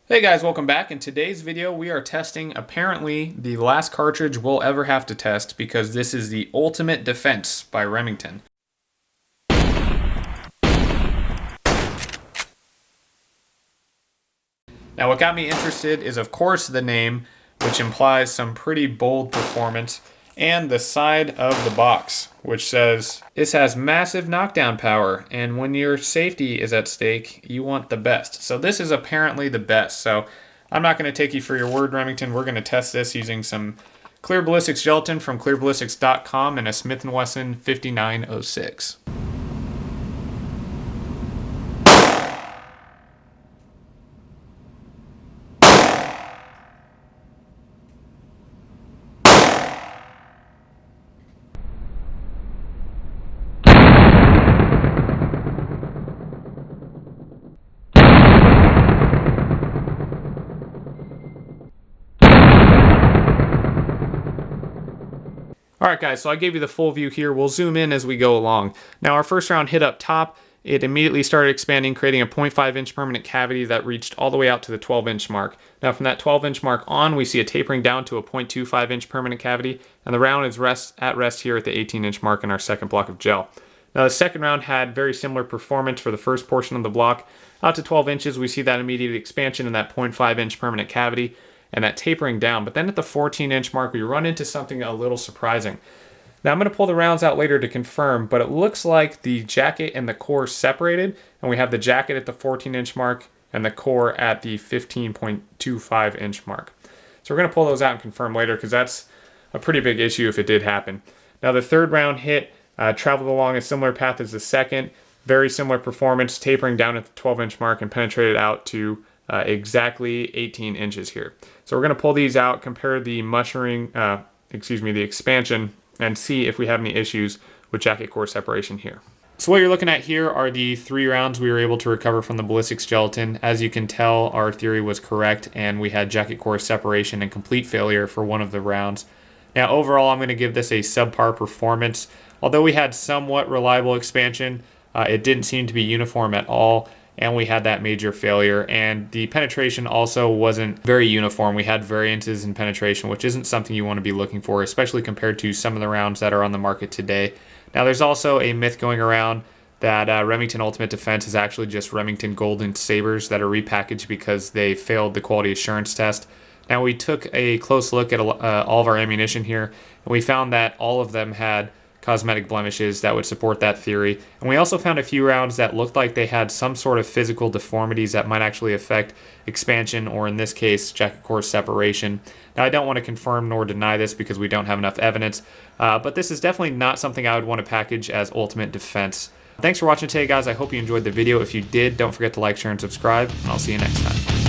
Hey guys, welcome back. In today's video, we are testing apparently the last cartridge we'll ever have to test because this is the Ultimate Defense by Remington. Now what got me interested is of course the name, which implies some pretty bold performance, and the side of the box, which says this has massive knockdown power, and when your safety is at stake, you want the best. So this is apparently the best. So I'm not going to take you for your word, Remington. We're going to test this using some clear ballistics gelatin from clearballistics.com and a Smith and Wesson 5906. Alright guys, so I gave you the full view here. We'll zoom in as we go along. Now our first round hit up top. It immediately started expanding, creating a 0.5 inch permanent cavity that reached all the way out to the 12 inch mark. Now from that 12 inch mark on, we see a tapering down to a 0.25 inch permanent cavity, and the round is at rest here at the 18 inch mark in our second block of gel. Now the second round had very similar performance for the first portion of the block. Out to 12 inches, we see that immediate expansion in that 0.5 inch permanent cavity, and that tapering down. But then at the 14 inch mark, we run into something a little surprising. Now I'm going to pull the rounds out later to confirm, but it looks like the jacket and the core separated, and we have the jacket at the 14 inch mark and the core at the 15.25 inch mark. So we're going to pull those out and confirm later because that's a pretty big issue if it did happen. Now the third round hit traveled along a similar path as the second, very similar performance, tapering down at the 12 inch mark and penetrated out to exactly 18 inches here. So we're going to pull these out, compare the the expansion, and see if we have any issues with jacket core separation here. So what you're looking at here are the 3 rounds we were able to recover from the ballistics gelatin. As you can tell, our theory was correct, and we had jacket core separation and complete failure for one of the rounds. Now overall, I'm going to give this a subpar performance. Although we had somewhat reliable expansion, it didn't seem to be uniform at all, and we had that major failure, and the penetration also wasn't very uniform. We had variances in penetration, which isn't something you want to be looking for, especially compared to some of the rounds that are on the market today. Now there's also a myth going around that Remington Ultimate Defense is actually just Remington Golden Sabers that are repackaged because they failed the quality assurance test. Now we took a close look at all of our ammunition here, and we found that all of them had cosmetic blemishes that would support that theory. And we also found a few rounds that looked like they had some sort of physical deformities that might actually affect expansion, or in this case, jacket core separation. Now I don't want to confirm nor deny this because we don't have enough evidence, but this is definitely not something I would want to package as Ultimate Defense. Thanks for watching today, guys. I hope you enjoyed the video. If you did, don't forget to like, share, and subscribe, and I'll see you next time.